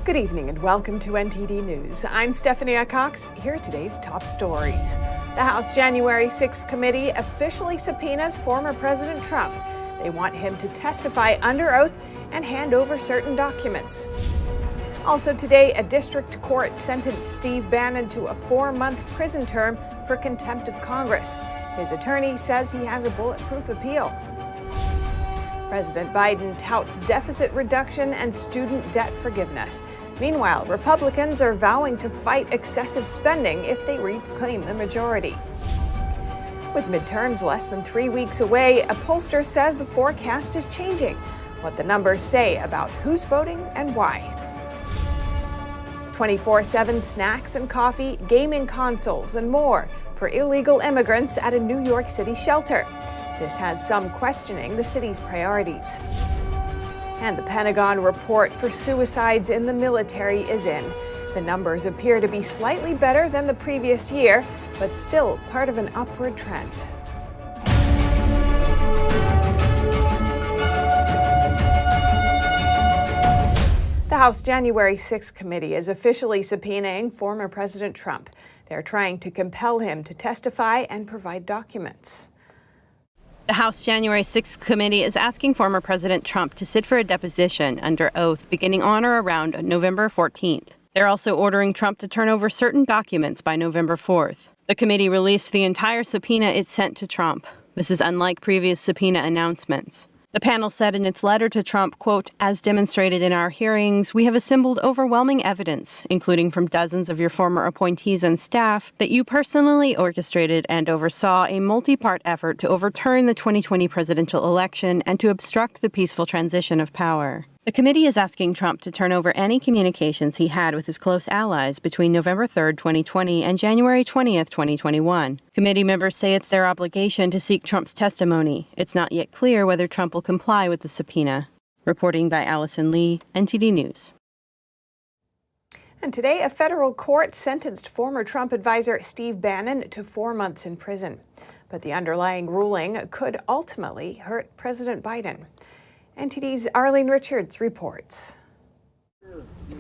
Good evening and welcome to NTD News. I'm Stephanie Cox. Here are today's top stories. The House January 6th committee officially subpoenas former President Trump. They want him to testify under oath and hand over certain documents. Also today, a district court sentenced Steve Bannon to a 4-month prison term for contempt of Congress. His attorney says he has a bulletproof appeal. President Biden touts deficit reduction and student debt forgiveness. Meanwhile, Republicans are vowing to fight excessive spending if they reclaim the majority. With midterms less than 3 weeks away, a pollster says the forecast is changing. What the numbers say about who's voting and why. 24/7 snacks and coffee, gaming consoles, and more for illegal immigrants at a New York City shelter. This has some questioning the city's priorities. And the Pentagon report for suicides in the military is in. The numbers appear to be slightly better than the previous year, but still part of an upward trend. The House January 6th committee is officially subpoenaing former President Trump. They're trying to compel him to testify and provide documents. The House January 6th committee is asking former President Trump to sit for a deposition under oath beginning on or around November 14th. They're also ordering Trump to turn over certain documents by November 4th. The committee released the entire subpoena it sent to Trump. This is unlike previous subpoena announcements. The panel said in its letter to Trump, quote, "As demonstrated in our hearings, we have assembled overwhelming evidence, including from dozens of your former appointees and staff, that you personally orchestrated and oversaw a multi-part effort to overturn the 2020 presidential election and to obstruct the peaceful transition of power." The committee is asking Trump to turn over any communications he had with his close allies between November 3rd, 2020 and January 20th, 2021. Committee members say it's their obligation to seek Trump's testimony. It's not yet clear whether Trump will comply with the subpoena. Reporting by Allison Lee, NTD News. And today, a federal court sentenced former Trump advisor Steve Bannon to 4 months in prison. But the underlying ruling could ultimately hurt President Biden. NTD's Arlene Richards reports.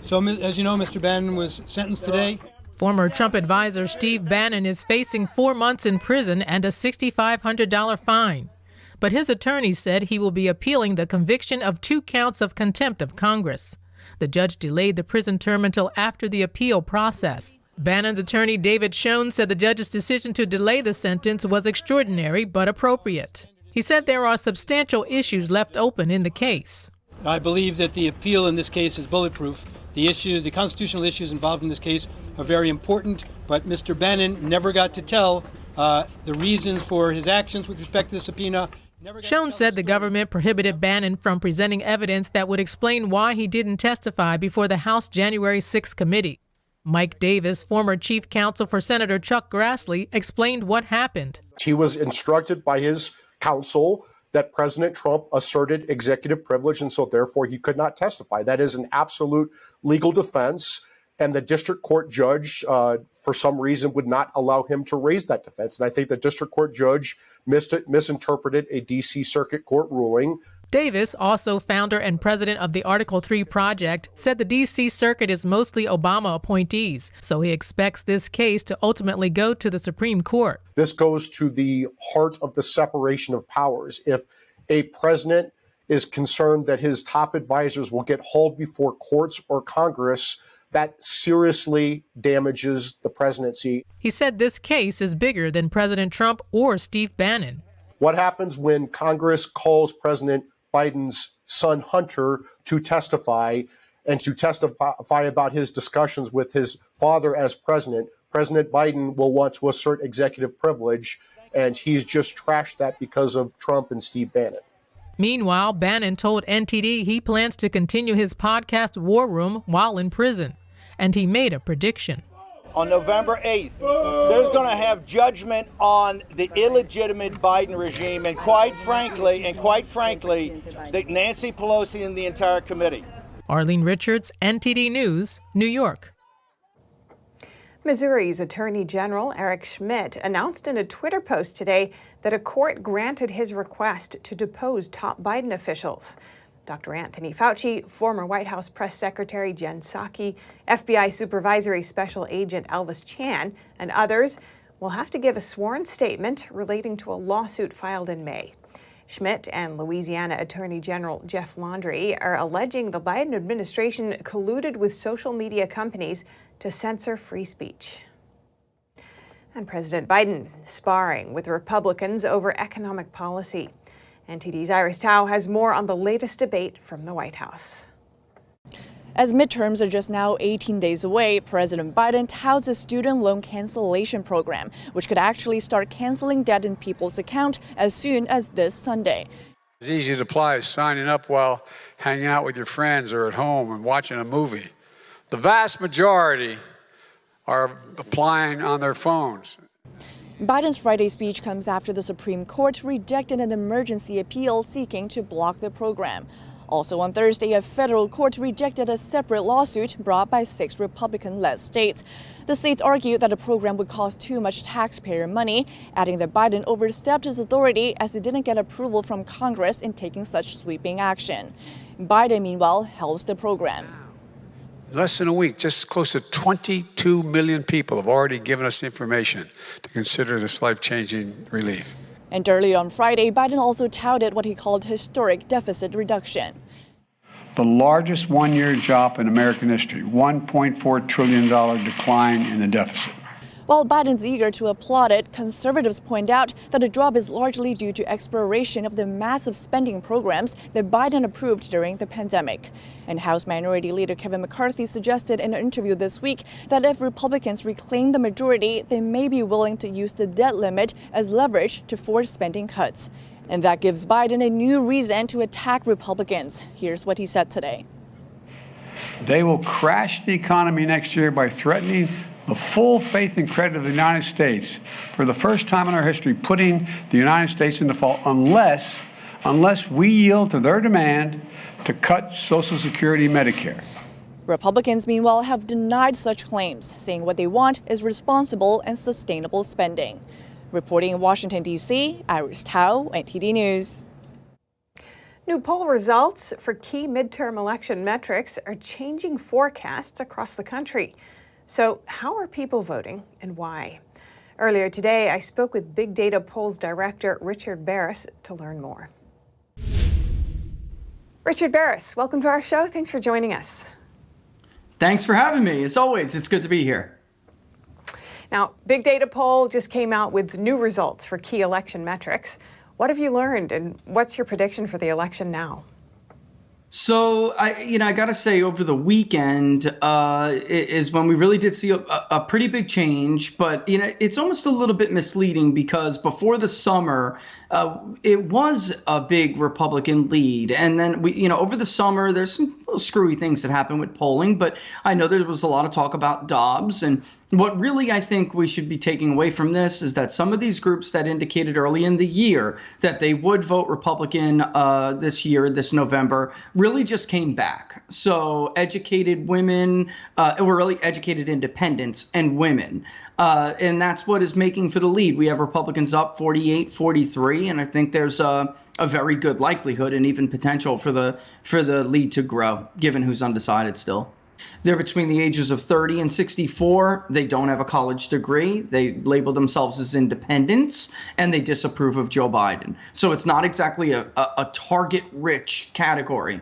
So, as you know, Mr. Bannon was sentenced today. Former Trump advisor Steve Bannon is facing 4 months in prison and a $6,500 fine. But his attorney said he will be appealing the conviction of 2 counts of contempt of Congress. The judge delayed the prison term until after the appeal process. Bannon's attorney David Schoen said the judge's decision to delay the sentence was extraordinary but appropriate. He said there are substantial issues left open in the case. I believe that the appeal in this case is bulletproof. The constitutional issues involved in this case are very important, but Mr. Bannon never got to tell the reasons for his actions with respect to the subpoena. Schoen said the government prohibited Bannon from presenting evidence that would explain why he didn't testify before the House January 6th committee. Mike Davis, former chief counsel for Senator Chuck Grassley, explained what happened. He was instructed by his counsel that President Trump asserted executive privilege, and so therefore he could not testify. That is an absolute legal defense, and the district court judge, for some reason, would not allow him to raise that defense. And I think the district court judge misinterpreted a D.C. Circuit Court ruling. Davis, also founder and president of the Article 3 Project, said the D.C. Circuit is mostly Obama appointees, so he expects this case to ultimately go to the Supreme Court. This goes to the heart of the separation of powers. If a president is concerned that his top advisors will get hauled before courts or Congress, that seriously damages the presidency. He said this case is bigger than President Trump or Steve Bannon. What happens when Congress calls President Biden's son Hunter to testify and to testify about his discussions with his father as president? President Biden will want to assert executive privilege, and he's just trashed that because of Trump and Steve Bannon. Meanwhile, Bannon told NTD he plans to continue his podcast War Room while in prison, and he made a prediction. On November 8th, there's going to have judgment on the illegitimate Biden regime, and quite frankly, the Nancy Pelosi and the entire committee. Arlene Richards, NTD News, New York. Missouri's Attorney General Eric Schmidt announced in a Twitter post today that a court granted his request to depose top Biden officials. Dr. Anthony Fauci, former White House Press Secretary Jen Psaki, FBI Supervisory Special Agent Elvis Chan, and others will have to give a sworn statement relating to a lawsuit filed in May. Schmidt and Louisiana Attorney General Jeff Landry are alleging the Biden administration colluded with social media companies to censor free speech. And President Biden sparring with Republicans over economic policy. NTD's Iris Tao has more on the latest debate from the White House. As midterms are just now 18 days away, President Biden touts a student loan cancellation program, which could actually start canceling debt in people's account as soon as this Sunday. It's easy to apply as signing up while hanging out with your friends or at home and watching a movie. The vast majority are applying on their phones. Biden's Friday speech comes after the Supreme Court rejected an emergency appeal seeking to block the program. Also on Thursday, a federal court rejected a separate lawsuit brought by 6 Republican-led states. The states argued that the program would cost too much taxpayer money, adding that Biden overstepped his authority as he didn't get approval from Congress in taking such sweeping action. Biden, meanwhile, helps the program. Less than a week, just close to 22 million people have already given us information to consider this life-changing relief. And early on Friday, Biden also touted what he called historic deficit reduction. The largest one-year drop in American history, $1.4 trillion decline in the deficit. While Biden's eager to applaud it, conservatives point out that the drop is largely due to expiration of the massive spending programs that Biden approved during the pandemic. And House Minority Leader Kevin McCarthy suggested in an interview this week that if Republicans reclaim the majority, they may be willing to use the debt limit as leverage to force spending cuts. And that gives Biden a new reason to attack Republicans. Here's what he said today. They will crash the economy next year by threatening the full faith and credit of the United States, for the first time in our history, putting the United States in default unless we yield to their demand to cut Social Security and Medicare. Republicans, meanwhile, have denied such claims, saying what they want is responsible and sustainable spending. Reporting in Washington, D.C., Iris Tao, NTD News. New poll results for key midterm election metrics are changing forecasts across the country. So how are people voting and why? Earlier today, I spoke with Big Data Polls Director Richard Baris to learn more. Richard Baris, welcome to our show. Thanks for joining us. Thanks for having me. As always, it's good to be here. Now, Big Data Poll just came out with new results for key election metrics. What have you learned and what's your prediction for the election now? So, I got to say, over the weekend is when we really did see a pretty big change. But, it's almost a little bit misleading because before the summer, it was a big Republican lead. And then, over the summer, there's some little screwy things that happened with polling. But I know there was a lot of talk about Dobbs. And what really I think we should be taking away from this is that some of these groups that indicated early in the year that they would vote Republican this year, this November, really just came back. So educated women, or really educated independents and women. And that's what is making for the lead. We have Republicans up 48-43, and I think there's a very good likelihood and even potential for the lead to grow, given who's undecided still. They're between the ages of 30 and 64. They don't have a college degree. They label themselves as independents, and they disapprove of Joe Biden. So it's not exactly a target-rich category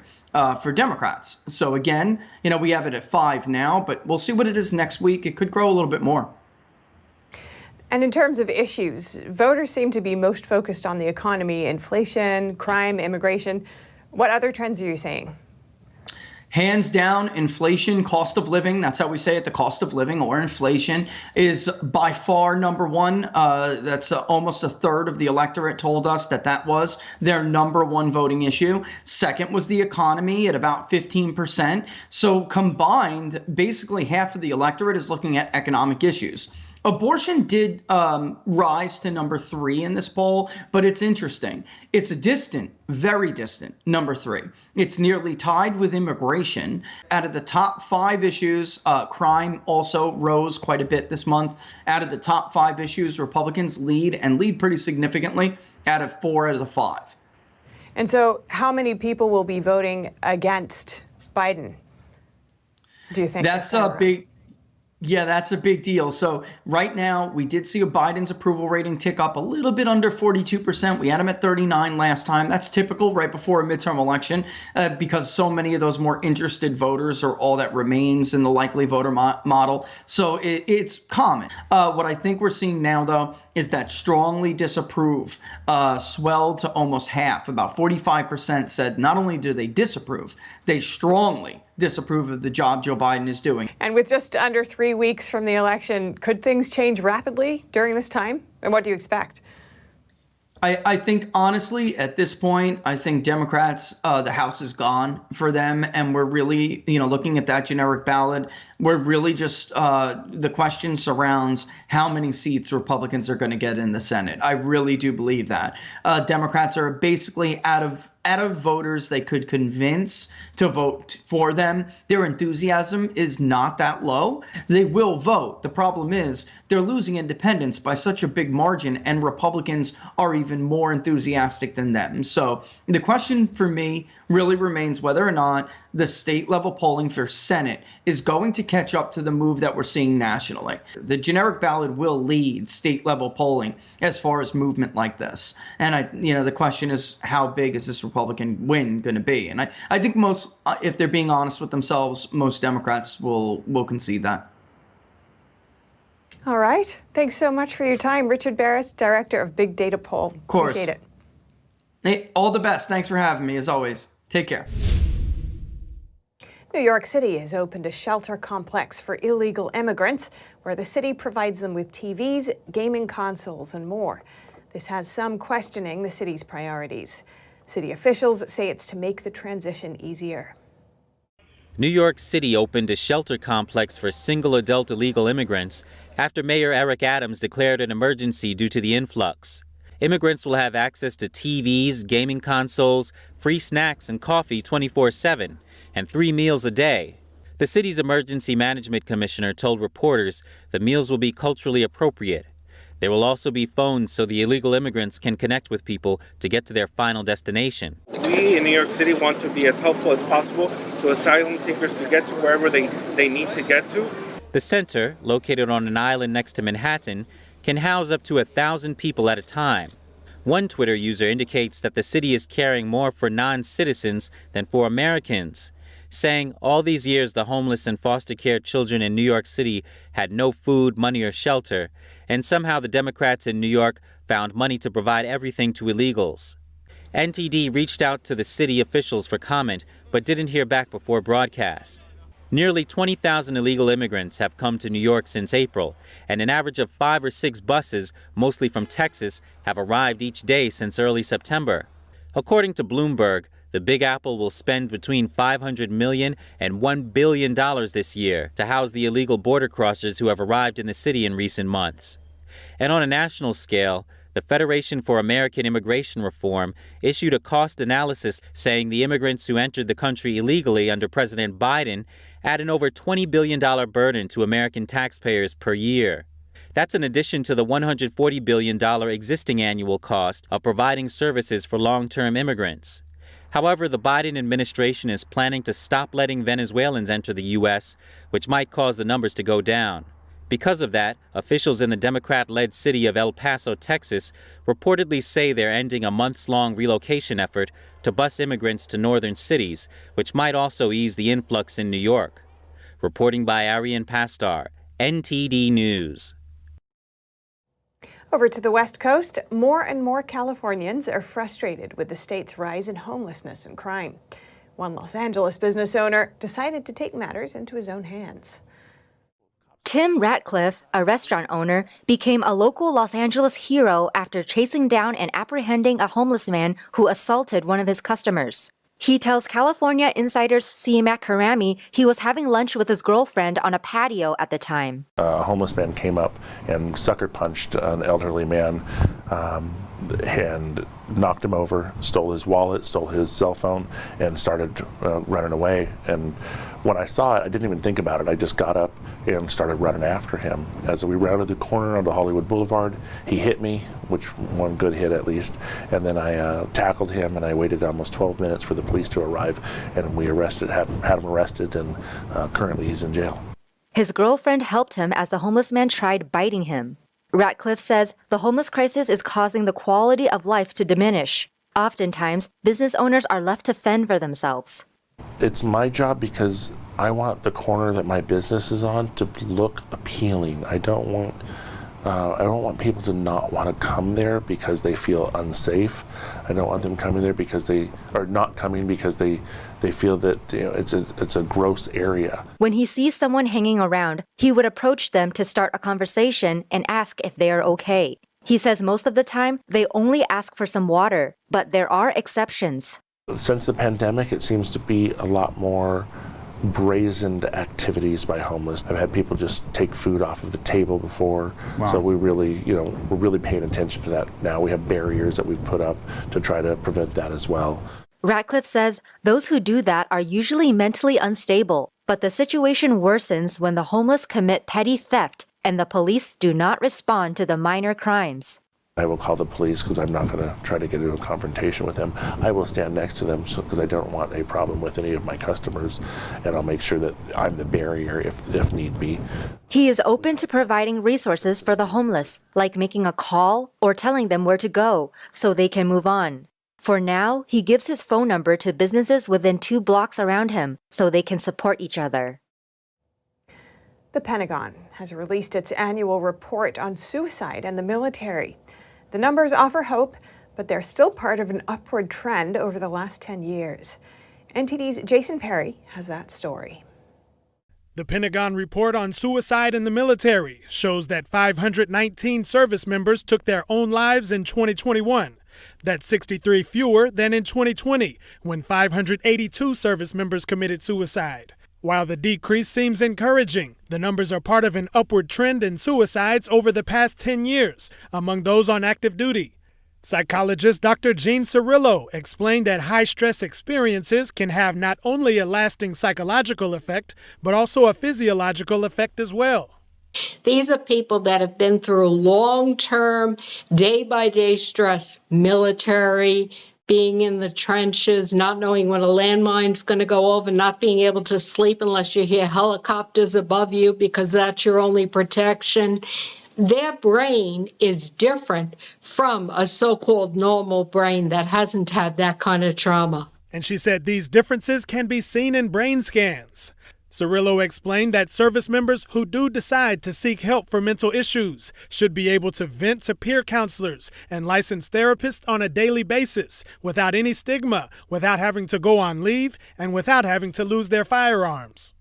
for Democrats. So again, we have it at 5 now, but we'll see what it is next week. It could grow a little bit more. And in terms of issues, voters seem to be most focused on the economy, inflation, crime, immigration. What other trends are you seeing? Hands down, inflation, cost of living, that's how we say it, the cost of living or inflation is by far number one. That's almost a third of the electorate told us that was their number one voting issue. Second was the economy at about 15%. So combined, basically half of the electorate is looking at economic issues. Abortion did rise to number 3 in this poll, but it's interesting. It's a distant, very distant number 3. It's nearly tied with immigration. Out of the top 5 issues, crime also rose quite a bit this month. Out of the top 5 issues, Republicans lead pretty significantly out of 4 out of the 5. And so how many people will be voting against Biden, do you think? That's a big... Yeah, that's a big deal. So right now, we did see a Biden's approval rating tick up a little bit under 42%. We had him at 39 last time. That's typical right before a midterm election because so many of those more interested voters are all that remains in the likely voter model. So it's common. What I think we're seeing now, though, is that strongly disapprove swelled to almost half. About 45% said not only do they disapprove, they strongly disapprove of the job Joe Biden is doing. And with just under 3 weeks from the election, could things change rapidly during this time? And what do you expect? I think, honestly, at this point, I think Democrats, the House is gone for them. And we're really, looking at that generic ballot, we're really just the question surrounds how many seats Republicans are going to get in the Senate. I really do believe that. Democrats are basically out of voters they could convince to vote for them. Their enthusiasm is not that low. They will vote. The problem is they're losing independents by such a big margin, and Republicans are even more enthusiastic than them. So the question for me really remains whether or not the state level polling for Senate is going to catch up to the move that we're seeing nationally. The generic ballot will lead state level polling as far as movement like this. And the question is, how big is this Republican win going to be? And I think most, if they're being honest with themselves, most Democrats will concede that. All right. Thanks so much for your time. Richard Baris, Director of Big Data Poll. Of course. Appreciate it. Hey, all the best. Thanks for having me, as always. Take care. New York City has opened a shelter complex for illegal immigrants where the city provides them with TVs, gaming consoles, and more. This has some questioning the city's priorities. City officials say it's to make the transition easier. New York City opened a shelter complex for single adult illegal immigrants after Mayor Eric Adams declared an emergency due to the influx. Immigrants will have access to TVs, gaming consoles, free snacks and coffee 24/7, and 3 meals a day. The city's emergency management commissioner told reporters the meals will be culturally appropriate. There will also be phones so the illegal immigrants can connect with people to get to their final destination. We in New York City want to be as helpful as possible so asylum seekers to get to wherever they need to get to. The center, located on an island next to Manhattan, can house up to 1,000 people at a time. One Twitter user indicates that the city is caring more for non-citizens than for Americans, saying all these years the homeless and foster care children in New York City had no food, money, or shelter, and somehow the Democrats in New York found money to provide everything to illegals. NTD reached out to the city officials for comment, but didn't hear back before broadcast. Nearly 20,000 illegal immigrants have come to New York since April, and an average of 5 or 6 buses, mostly from Texas, have arrived each day since early September. According to Bloomberg, the Big Apple will spend between $500 million and $1 billion this year to house the illegal border crossers who have arrived in the city in recent months. And on a national scale, the Federation for American Immigration Reform issued a cost analysis saying the immigrants who entered the country illegally under President Biden add an over $20 billion burden to American taxpayers per year. That's in addition to the $140 billion existing annual cost of providing services for long-term immigrants. However, the Biden administration is planning to stop letting Venezuelans enter the U.S., which might cause the numbers to go down. Because of that, officials in the Democrat-led city of El Paso, Texas, reportedly say they're ending a months-long relocation effort to bus immigrants to northern cities, which might also ease the influx in New York. Reporting by Arian Pastar, NTD News. Over to the West Coast, more and more Californians are frustrated with the state's rise in homelessness and crime. One Los Angeles business owner decided to take matters into his own hands. Tim Ratcliffe, a restaurant owner, became a local Los Angeles hero after chasing down and apprehending a homeless man who assaulted one of his customers. He tells California Insider's C.Mac Karami he was having lunch with his girlfriend on a patio at the time. A homeless man came up and sucker punched an elderly man and knocked him over, stole his wallet, stole his cell phone, and started running away. And when I saw it, I didn't even think about it. I just got up and started running after him. As we rounded the corner onto Hollywood Boulevard, he hit me, which one good hit at least, and then I tackled him, and I waited almost 12 minutes for the police to arrive, and we had him arrested, and currently he's in jail. His girlfriend helped him as the homeless man tried biting him. Ratcliffe says the homeless crisis is causing the quality of life to diminish. Oftentimes, business owners are left to fend for themselves. It's my job because I want the corner that my business is on to look appealing. I don't want people to not want to come there because they feel unsafe. I don't want them coming there because they are not coming because they feel that it's a gross area. When he sees someone hanging around, he would approach them to start a conversation and ask if they are okay. He says most of the time they only ask for some water, but there are exceptions. Since the pandemic, it seems to be a lot more brazened activities by homeless. I've had people just take food off of the table before. Wow. So we're really paying attention to that now. We have barriers that we've put up to try to prevent that as well. Ratcliffe says those who do that are usually mentally unstable, but the situation worsens when the homeless commit petty theft and the police do not respond to the minor crimes. I will call the police because I'm not going to try to get into a confrontation with them. I will stand next to them because I don't want a problem with any of my customers, and I'll make sure that I'm the barrier if need be. He is open to providing resources for the homeless, like making a call or telling them where to go so they can move on. For now, he gives his phone number to businesses within 2 blocks around him so they can support each other. The Pentagon has released its annual report on suicide and the military. The numbers offer hope, but they're still part of an upward trend over the last 10 years. NTD's Jason Perry has that story. The Pentagon report on suicide in the military shows that 519 service members took their own lives in 2021. That's 63 fewer than in 2020, when 582 service members committed suicide. While the decrease seems encouraging, the numbers are part of an upward trend in suicides over the past 10 years among those on active duty. Psychologist Dr. Jean Cirillo explained that high-stress experiences can have not only a lasting psychological effect, but also a physiological effect as well. These are people that have been through long-term, day-by-day stress, military, being in the trenches, not knowing when a landmine's going to go over, not being able to sleep unless you hear helicopters above you because that's your only protection. Their brain is different from a so-called normal brain that hasn't had that kind of trauma. And she said these differences can be seen in brain scans. Cirillo explained that service members who do decide to seek help for mental issues should be able to vent to peer counselors and licensed therapists on a daily basis without any stigma, without having to go on leave, and without having to lose their firearms.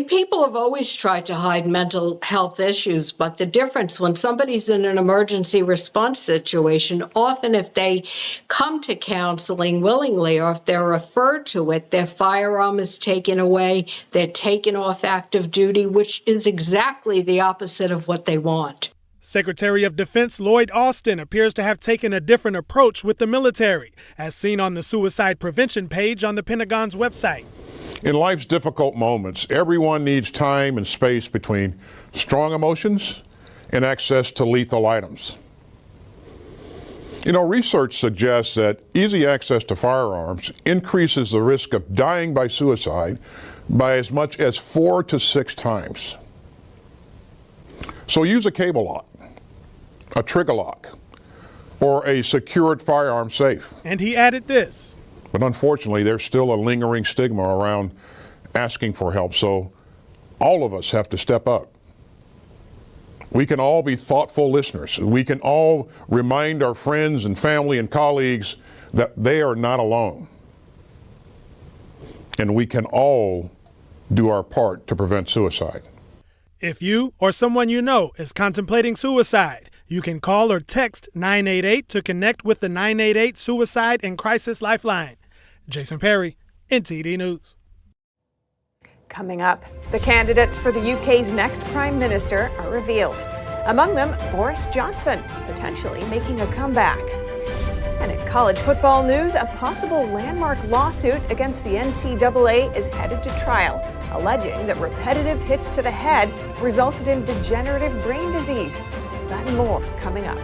People have always tried to hide mental health issues, but the difference when somebody's in an emergency response situation, often if they come to counseling willingly or if they're referred to it, their firearm is taken away, they're taken off active duty, which is exactly the opposite of what they want. Secretary of Defense Lloyd Austin appears to have taken a different approach with the military, as seen on the suicide prevention page on the Pentagon's website. In life's difficult moments, everyone needs time and space between strong emotions and access to lethal items. Research suggests that easy access to firearms increases the risk of dying by suicide by as much as 4 to 6 times. So use a cable lock, a trigger lock, or a secured firearm safe. And he added this. But unfortunately, there's still a lingering stigma around asking for help, so all of us have to step up. We can all be thoughtful listeners. We can all remind our friends and family and colleagues that they are not alone. And we can all do our part to prevent suicide. If you or someone you know is contemplating suicide, you can call or text 988 to connect with the 988 Suicide and Crisis Lifeline. Jason Perry, NTD News. Coming up, the candidates for the UK's next Prime Minister are revealed. Among them, Boris Johnson, potentially making a comeback. And in college football news, a possible landmark lawsuit against the NCAA is headed to trial, alleging that repetitive hits to the head resulted in degenerative brain disease. That and more coming up.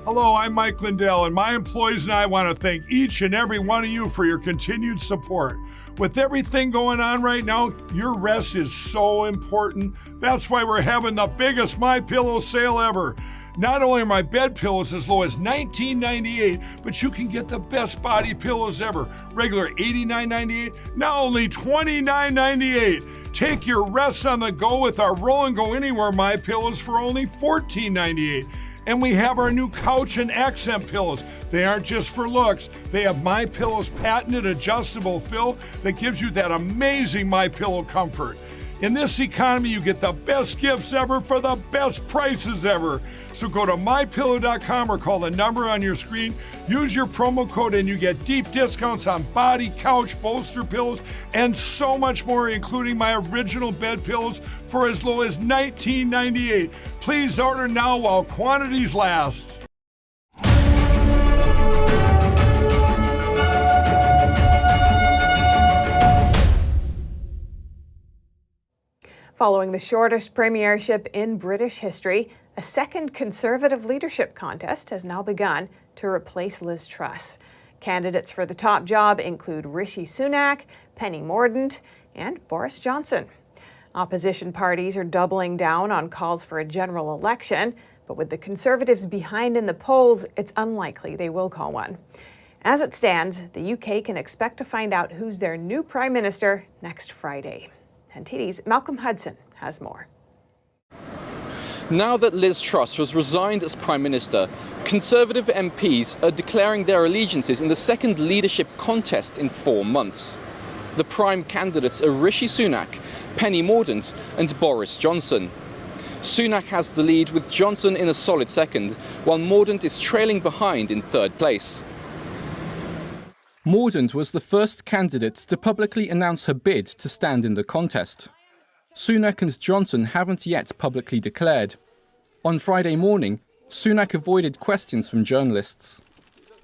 Hello, I'm Mike Lindell, and my employees and I want to thank each and every one of you for your continued support. With everything going on right now, your rest is so important. That's why we're having the biggest MyPillow sale ever. Not only are my bed pillows as low as $19.98, but you can get the best body pillows ever. Regular $89.98, now only $29.98. Take your rest on the go with our Roll and Go Anywhere MyPillows for only $14.98. And we have our new couch and accent pillows. They aren't just for looks. They have MyPillow's patented adjustable fill that gives you that amazing MyPillow comfort. In this economy, you get the best gifts ever for the best prices ever. So go to mypillow.com or call the number on your screen. Use your promo code and you get deep discounts on body, couch, bolster pillows, and so much more, including my original bed pillows for as low as $19.98. Please order now while quantities last. Following the shortest premiership in British history, a second Conservative leadership contest has now begun to replace Liz Truss. Candidates for the top job include Rishi Sunak, Penny Mordaunt, and Boris Johnson. Opposition parties are doubling down on calls for a general election, but with the Conservatives behind in the polls, it's unlikely they will call one. As it stands, the UK can expect to find out who's their new Prime Minister next Friday. NTD's Malcolm Hudson has more. Now that Liz Truss has resigned as Prime Minister, Conservative MPs are declaring their allegiances in the second leadership contest in 4 months. The prime candidates are Rishi Sunak, Penny Mordaunt and Boris Johnson. Sunak has the lead with Johnson in a solid second, while Mordaunt is trailing behind in third place. Mordaunt was the first candidate to publicly announce her bid to stand in the contest. Sunak and Johnson haven't yet publicly declared. On Friday morning, Sunak avoided questions from journalists.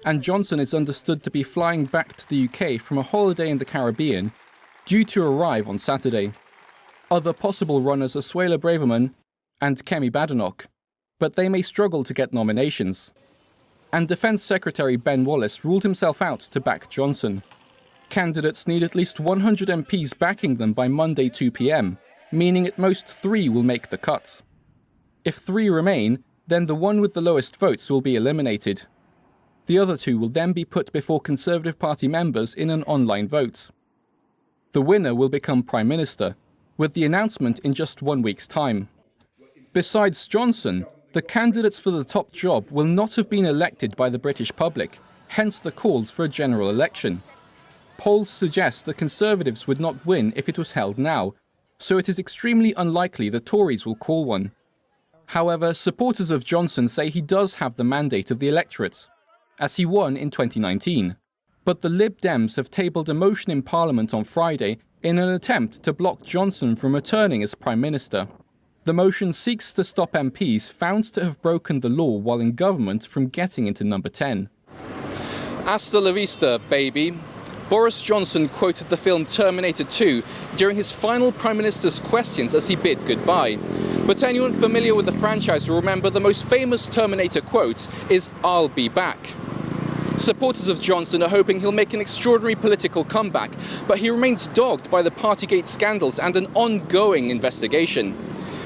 And Johnson is understood to be flying back to the UK from a holiday in the Caribbean, due to arrive on Saturday. Other possible runners are Suella Braverman and Kemi Badenoch, but they may struggle to get nominations. And Defence Secretary Ben Wallace ruled himself out to back Johnson. Candidates need at least 100 MPs backing them by Monday 2 p.m, meaning at most 3 will make the cut. If 3 remain, then the one with the lowest votes will be eliminated. The other 2 will then be put before Conservative Party members in an online vote. The winner will become Prime Minister, with the announcement in just 1 week's time. Besides Johnson, the candidates for the top job will not have been elected by the British public, hence the calls for a general election. Polls suggest the Conservatives would not win if it was held now, so it is extremely unlikely the Tories will call one. However, supporters of Johnson say he does have the mandate of the electorate, as he won in 2019. But the Lib Dems have tabled a motion in Parliament on Friday in an attempt to block Johnson from returning as Prime Minister. The motion seeks to stop MPs found to have broken the law while in government from getting into number 10. Hasta la vista, baby. Boris Johnson quoted the film Terminator 2 during his final Prime Minister's questions as he bid goodbye. But anyone familiar with the franchise will remember the most famous Terminator quote is "I'll be back." Supporters of Johnson are hoping he'll make an extraordinary political comeback, but he remains dogged by the Partygate scandals and an ongoing investigation.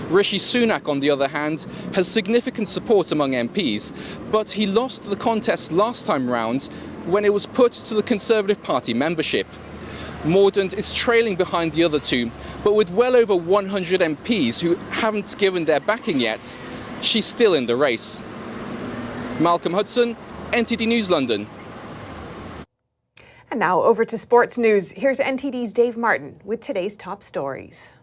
Rishi Sunak, on the other hand, has significant support among MPs, but he lost the contest last time round when it was put to the Conservative Party membership. Mordaunt is trailing behind the other 2, but with well over 100 MPs who haven't given their backing yet, she's still in the race. Malcolm Hudson, NTD News London. And now over to sports news. Here's NTD's Dave Martin with today's top stories.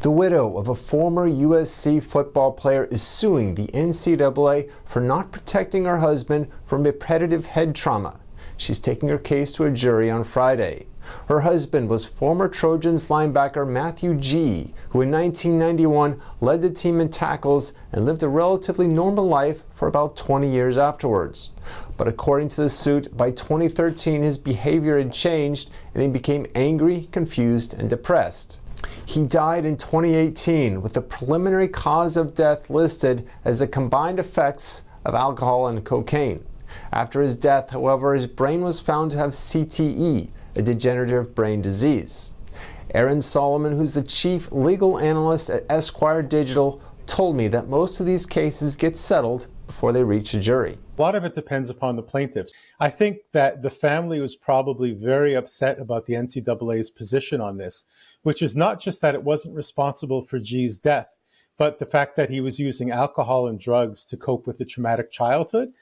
The widow of a former USC football player is suing the NCAA for not protecting her husband from repetitive head trauma. She's taking her case to a jury on Friday. Her husband was former Trojans linebacker Matthew G., who in 1991 led the team in tackles and lived a relatively normal life for about 20 years afterwards. But according to the suit, by 2013 his behavior had changed and he became angry, confused, and depressed. He died in 2018 with the preliminary cause of death listed as the combined effects of alcohol and cocaine. After his death, however, his brain was found to have CTE, a degenerative brain disease. Aaron Solomon, who's the chief legal analyst at Esquire Digital, told me that most of these cases get settled before they reach a jury. A lot of it depends upon the plaintiffs. I think that the family was probably very upset about the NCAA's position on this, which is not just that it wasn't responsible for G's death, but the fact that he was using alcohol and drugs to cope with a traumatic childhood.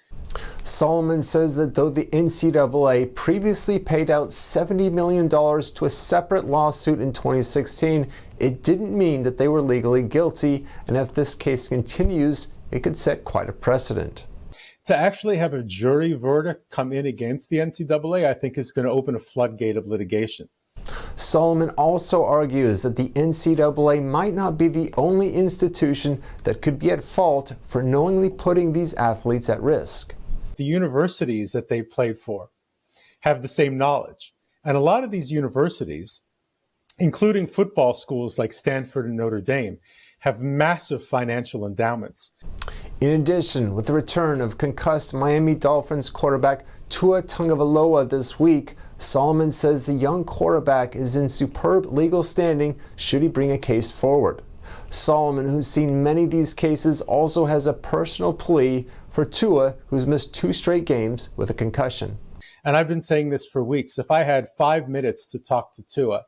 Solomon says that though the NCAA previously paid out $70 million to a separate lawsuit in 2016, it didn't mean that they were legally guilty, and if this case continues, it could set quite a precedent. To actually have a jury verdict come in against the NCAA, I think is going to open a floodgate of litigation. Solomon also argues that the NCAA might not be the only institution that could be at fault for knowingly putting these athletes at risk. The universities that they played for have the same knowledge. And a lot of these universities, including football schools like Stanford and Notre Dame, have massive financial endowments. In addition, with the return of concussed Miami Dolphins quarterback Tua Tagovailoa this week, Solomon says the young quarterback is in superb legal standing should he bring a case forward. Solomon, who's seen many of these cases, also has a personal plea for Tua, who's missed 2 straight games with a concussion. And I've been saying this for weeks. If I had 5 minutes to talk to Tua,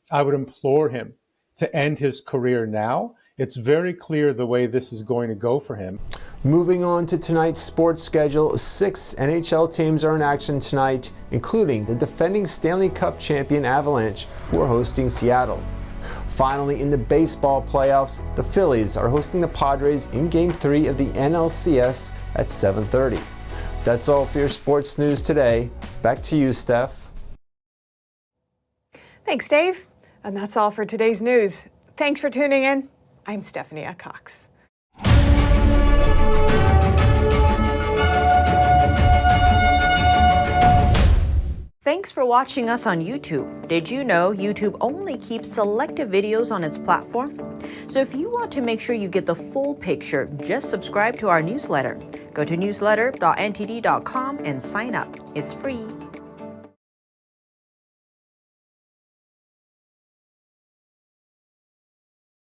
I would implore him to end his career now. It's very clear the way this is going to go for him. Moving on to tonight's sports schedule, 6 NHL teams are in action tonight, including the defending Stanley Cup champion Avalanche, who are hosting Seattle. Finally, in the baseball playoffs, the Phillies are hosting the Padres in Game 3 of the NLCS at 7:30. That's all for your sports news today. Back to you, Steph. Thanks, Dave. And that's all for today's news. Thanks for tuning in. I'm Stephanie Cox. Thanks for watching us on YouTube. Did you know YouTube only keeps selective videos on its platform? So if you want to make sure you get the full picture, just subscribe to our newsletter. Go to newsletter.ntd.com and sign up. It's free.